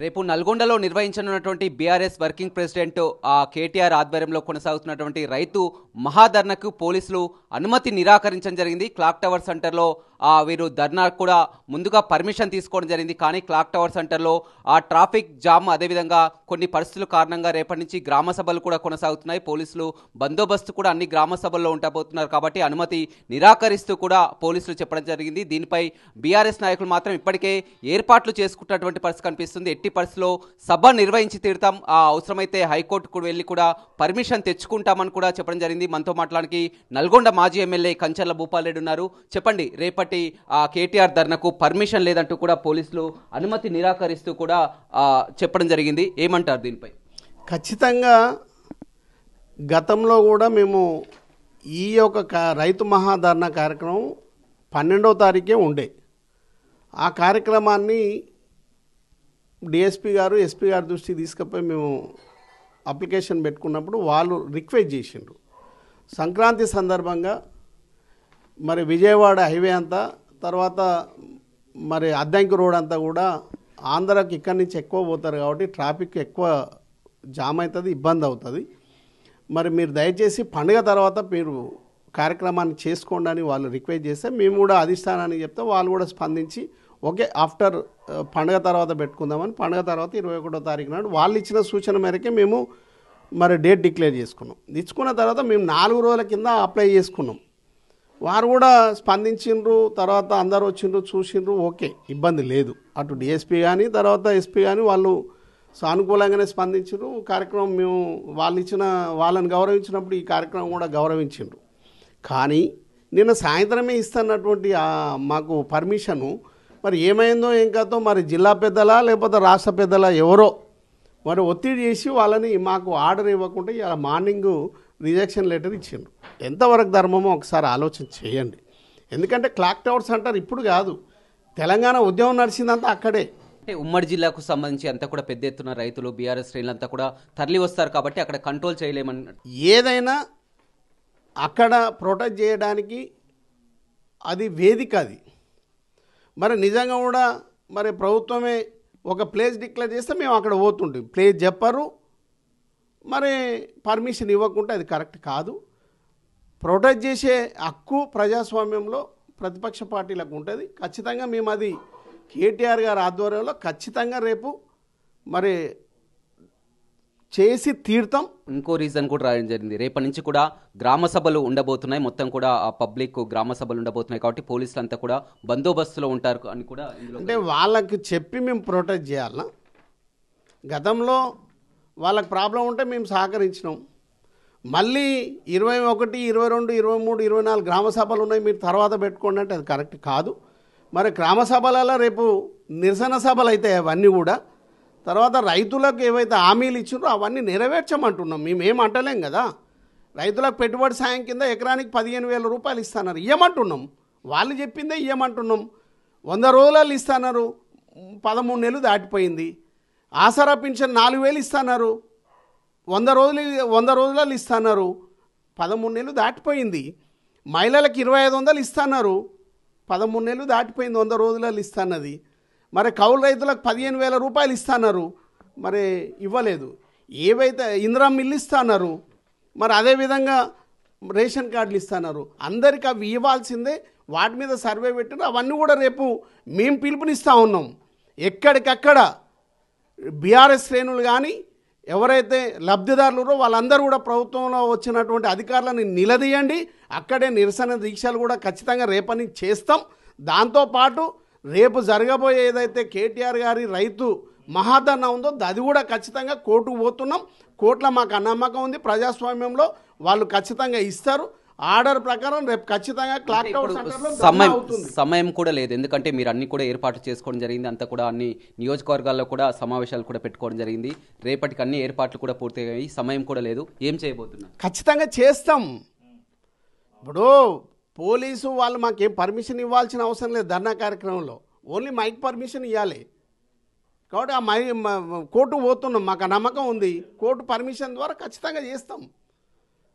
రేపు నల్గొండలో నిర్వహించనున్నటువంటి BRS working president KTR ఆధ్వర్యంలో కొనసాగుతున్నటువంటి రైతు మహాధర్నాకు పోలీసులు అనుమతి నిరాకరించడం జరిగింది. క్లాక్ టవర్ సెంటర్లో వీరు ధర్నా కూడా ముందుగా పర్మిషన్ తీసుకోవడం జరిగింది. కానీ క్లాక్ టవర్ సెంటర్లో ట్రాఫిక్ జామ్ అదేవిధంగా కొన్ని పరిస్థితుల కారణంగా రేపటి నుంచి గ్రామ సభలు కూడా కొనసాగుతున్నాయి. పోలీసులు బందోబస్తు కూడా అన్ని గ్రామ సభల్లో ఉండబోతున్నారు కాబట్టి అనుమతి నిరాకరిస్తూ కూడా పోలీసులు చెప్పడం జరిగింది. దీనిపై బీఆర్ఎస్ నాయకులు మాత్రం ఇప్పటికే ఏర్పాట్లు చేసుకుంటున్నటువంటి పరిస్థితి కనిపిస్తుంది. ఎట్టి పరిస్థితుల్లో సభ నిర్వహించి తీరుతాం, అవసరమైతే హైకోర్టుకు వెళ్ళి కూడా పర్మిషన్ తెచ్చుకుంటామని కూడా చెప్పడం జరిగింది. మనతో మాట్లాడానికి నల్గొండ మాజీ ఎమ్మెల్యే కంచర్ల భూపాల్ రెడ్డి ఉన్నారు. చెప్పండి, రేపటి కేటీఆర్ ధర్నాకు పర్మిషన్ లేదంటూ కూడా పోలీసులు అనుమతి నిరాకరిస్తూ కూడా చెప్పడం జరిగింది. ఏమంటారు దీనిపై? ఖచ్చితంగా గతంలో కూడా మేము ఈ యొక్క రైతు మహాధర్నా కార్యక్రమం 12వ తారీఖే ఉండే. ఆ కార్యక్రమాన్ని డిఎస్పీ గారు ఎస్పీ గారి దృష్టికి తీసుకుపోయి మేము అప్లికేషన్ పెట్టుకున్నప్పుడు వాళ్ళు రిక్వెస్ట్ చేసిండ్రు. సంక్రాంతి సందర్భంగా మరి విజయవాడ హైవే అంతా, తర్వాత మరి అద్దంకి రోడ్ అంతా కూడా ఆంధ్రాకి ఇక్కడి నుంచి ఎక్కువ పోతారు కాబట్టి ట్రాఫిక్ ఎక్కువ జామ్ అవుతుంది, ఇబ్బంది అవుతుంది. మరి మీరు దయచేసి పండుగ తర్వాత మీరు కార్యక్రమాన్ని చేసుకోండి అని వాళ్ళు రిక్వెస్ట్ చేస్తే మేము కూడా అధిష్టానానికి చెప్తే వాళ్ళు కూడా స్పందించి ఓకే ఆఫ్టర్ పండుగ తర్వాత పెట్టుకుందామని పండుగ తర్వాత 21వ తారీఖు నాడు వాళ్ళు ఇచ్చిన సూచన మేరకే మేము మరి డేట్ డిక్లేర్ చేసుకున్నాం. ఇచ్చుకున్న తర్వాత మేము 4 రోజుల కింద అప్లై చేసుకున్నాం. వారు కూడా స్పందించిండ్రు, తర్వాత అందరూ వచ్చిండ్రు, చూసిండ్రు, ఓకే ఇబ్బంది లేదు. అటు డిఎస్పీ కానీ తర్వాత ఎస్పీ కానీ వాళ్ళు సానుకూలంగానే స్పందించారు. కార్యక్రమం మేము వాళ్ళని గౌరవించినప్పుడు ఈ కార్యక్రమం కూడా గౌరవించిండ్రు. కానీ నిన్న సాయంత్రమే ఇస్తున్నటువంటి మాకు పర్మిషను మరి ఏమైందో ఏం కాదో మరి జిల్లా పెద్దలా లేకపోతే రాష్ట్ర పెద్దలా ఎవరో మరి ఒత్తిడి చేసి వాళ్ళని మాకు ఆర్డర్ ఇవ్వకుండా ఇలా మార్నింగ్ రిజెక్షన్ లెటర్ ఇచ్చిండ్రు. ఎంతవరకు ధర్మమో ఒకసారి ఆలోచన చేయండి. ఎందుకంటే క్లాక్ టవర్ సెంటర్ ఇప్పుడు కాదు, తెలంగాణ ఉద్యమం నడిచిందంతా అక్కడే. అంటే ఉమ్మడి జిల్లాకు సంబంధించి అంతా కూడా పెద్ద ఎత్తున రైతులు బీఆర్ఎస్ శ్రేణులంతా కూడా తరలి వస్తారు కాబట్టి అక్కడ కంట్రోల్ చేయలేమని. ఏదైనా అక్కడ ప్రొటెక్ట్ చేయడానికి అది వేదిక. అది మరి నిజంగా కూడా మరి ప్రభుత్వమే ఒక ప్లేస్ డిక్లేర్ చేస్తే మేము అక్కడ పోతుంటాం. ప్లేస్ చెప్పరు, మరి పర్మిషన్ ఇవ్వకుంటే అది కరెక్ట్ కాదు. ప్రొటెక్ట్ చేసే హక్కు ప్రజాస్వామ్యంలో ప్రతిపక్ష పార్టీలకు ఉంటుంది. ఖచ్చితంగా మేము అది కేటీఆర్ గారి ఆధ్వర్యంలో ఖచ్చితంగా రేపు మరి చేసి తీర్థం. ఇంకో రీజన్ కూడా రాయడం జరిగింది, రేపటి నుంచి కూడా గ్రామ సభలు ఉండబోతున్నాయి, మొత్తం కూడా పబ్లిక్ గ్రామ సభలు ఉండబోతున్నాయి కాబట్టి పోలీసులు అంతా కూడా బందోబస్తులో ఉంటారు అని కూడా. అంటే వాళ్ళకి చెప్పి మేము ప్రొటెక్ట్ చేయాలన్నా? గతంలో వాళ్ళకి ప్రాబ్లం ఉంటే మేము సహకరించినాం. మళ్ళీ 21, 22, 23, 24 గ్రామ సభలు ఉన్నాయి, మీరు తర్వాత పెట్టుకోండి అంటే అది కరెక్ట్ కాదు. మరి గ్రామ సభలలో రేపు నిరసన సభలు అయితే అవన్నీ కూడా తర్వాత రైతులకు ఏవైతే హామీలు ఇచ్చిండ్రో అవన్నీ నెరవేర్చమంటున్నాం. మేమేం అంటలేం కదా. రైతులకు పెట్టుబడి సాయం కింద ఎకరానికి 15,000 రూపాయలు ఇస్తున్నారు, ఇవ్వమంటున్నాం. వాళ్ళు చెప్పిందే ఇవ్వమంటున్నాం. 100 రోజులలో ఇస్తున్నారు, 13 నెలలు దాటిపోయింది. ఆసరా పింఛన్ 4,000 ఇస్తున్నారు, 100 రోజులలో ఇస్తున్నారు, 13 నెలలు దాటిపోయింది. మహిళలకు 2,500 ఇస్తున్నారు, 13 నెలలు దాటిపోయింది, 100 రోజులలో ఇస్తున్నది. మరి కౌలు రైతులకు 15,000 రూపాయలు ఇస్తున్నారు, మరి ఇవ్వలేదు. ఏవైతే ఇందిరమ్మ ఇల్లు ఇస్తున్నారు, మరి అదేవిధంగా రేషన్ కార్డులు ఇస్తున్నారు, అందరికీ అవి ఇవ్వాల్సిందే. వాటి మీద సర్వే పెట్టిన అవన్నీ కూడా రేపు మేము పిలుపునిస్తూ ఉన్నాం. ఎక్కడికక్కడ బీఆర్ఎస్ శ్రేణులు కానీ ఎవరైతే లబ్ధిదారులు వాళ్ళందరూ కూడా ప్రభుత్వంలో వచ్చినటువంటి అధికారులను నిలదీయండి. అక్కడే నిరసన దీక్షలు కూడా ఖచ్చితంగా రేపని చేస్తాం. దాంతోపాటు రేపు జరగబోయే ఏదైతే కేటీఆర్ గారి రైతు మహాధర్నా ఉందో అది కూడా ఖచ్చితంగా కోర్టుకు పోతున్నాం. కోర్టులో మాకు నమ్మకం ఉంది, ప్రజాస్వామ్యంలో వాళ్ళు ఖచ్చితంగా ఇస్తారు. ఆర్డర్ ప్రకారం రేపు ఖచ్చితంగా క్లాక్ టవర్ సెంటర్లో సమయం కూడా లేదు, ఎందుకంటే మీరు అన్ని కూడా ఏర్పాటు చేసుకోవడం జరిగింది. అంతా కూడా అన్ని నియోజకవర్గాల్లో కూడా సమావేశాలు కూడా పెట్టుకోవడం జరిగింది. రేపటికి అన్ని ఏర్పాట్లు కూడా పూర్తయ్యాయి, సమయం కూడా లేదు. ఏం చేయబోతున్నారు? ఖచ్చితంగా చేస్తాం. ఇప్పుడు పోలీసు వాళ్ళు మాకేం పర్మిషన్ ఇవ్వాల్సిన అవసరం లేదు ధర్నా కార్యక్రమంలో, ఓన్లీ మైక్ పర్మిషన్ ఇవ్వాలి. కాబట్టి కోర్టు పోతున్నాం, మాకు నమ్మకం ఉంది. కోర్టు పర్మిషన్ ద్వారా ఖచ్చితంగా చేస్తాం.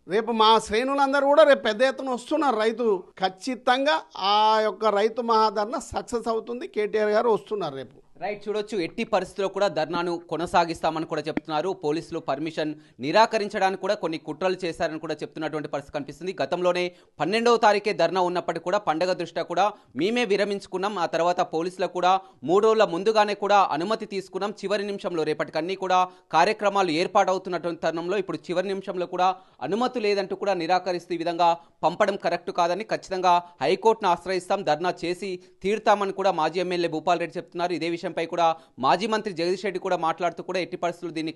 రేపు మా శ్రేణులందరూ కూడా రేపు పెద్ద ఎత్తున వస్తున్నారు రైతు. ఖచ్చితంగా ఆ యొక్క రైతు మహాధర్నా సక్సెస్ అవుతుంది. కేటీఆర్ గారు వస్తున్నారు రేపు. రైట్, చూడొచ్చు. ఎట్టి పరిస్థితుల్లో కూడా ధర్నాను కొనసాగిస్తామని కూడా చెప్తున్నారు. పోలీసులు పర్మిషన్ నిరాకరించడానికి కూడా కొన్ని కుట్రలు చేశారని కూడా చెప్తున్నటువంటి పరిస్థితి కనిపిస్తుంది. గతంలోనే 12వ తారీఖే ధర్నా ఉన్నప్పటికీ కూడా పండగ దృష్ట్యా కూడా మేమే విరమించుకున్నాం. ఆ తర్వాత పోలీసులకు కూడా 3 రోజుల ముందుగానే కూడా అనుమతి తీసుకున్నాం. చివరి నిమిషంలో రేపటికన్నీ కూడా కార్యక్రమాలు ఏర్పాటవుతున్నటువంటి తరుణంలో ఇప్పుడు చివరి నిమిషంలో కూడా అనుమతి లేదంటూ కూడా నిరాకరిస్తూ ఈ విధంగా పంపడం కరెక్ట్ కాదని ఖచ్చితంగా హైకోర్టును ఆశ్రయిస్తాం, ధర్నా చేసి తీరుతామని కూడా మాజీ ఎమ్మెల్యే భూపాల్ రెడ్డి చెప్తున్నారు. ఇదే విషయంపై కూడా మాజీ మంత్రి జగదీష్ రెడ్డి కూడా మాట్లాడుతూ కూడా ఎట్టి పరిస్థితులు దీన్ని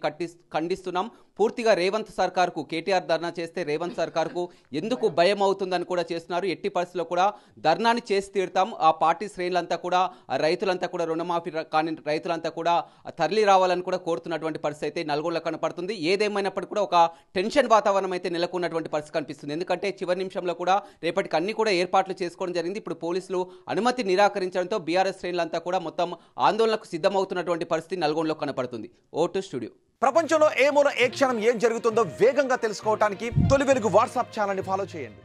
ఖండిస్తున్నాం. పూర్తిగా రేవంత్ సర్కార్కు కేటీఆర్ ధర్నా చేస్తే రేవంత్ సర్కార్కు ఎందుకు భయం అవుతుందని కూడా చేస్తున్నారు. ఎట్టి పరిస్థితుల్లో కూడా ధర్నాని చేసి తీరుతాం. ఆ పార్టీ శ్రేణులంతా కూడా రైతులంతా కూడా రుణమాఫీ కాని రైతులంతా కూడా తరలి రావాలని కూడా కోరుతున్నటువంటి పరిస్థితి అయితే నల్గొండలో కనపడుతుంది. ఏదేమైనప్పటికీ కూడా ఒక టెన్షన్ వాతావరణం అయితే నెలకొన్నటువంటి పరిస్థితి కనిపిస్తుంది. ఎందుకంటే చివరి నిమిషంలో కూడా రేపటికి అన్ని కూడా ఏర్పాట్లు చేసుకోవడం జరిగింది. ఇప్పుడు పోలీసులు అనుమతి నిరాకరించడంతో బీఆర్ఎస్ శ్రేణులంతా కూడా మొత్తం ఆందోళనకు సిద్ధమవుతున్నటువంటి పరిస్థితి నల్గొండలో కనపడుతుంది. Vote studio. ప్రపంచంలో ఏ మూల ఏ క్షణం ఏం జరుగుతుందో వేగంగా తెలుసుకోవడానికి తొలి వెలుగు వాట్సాప్ ఛానల్ని ఫాలో చేయండి.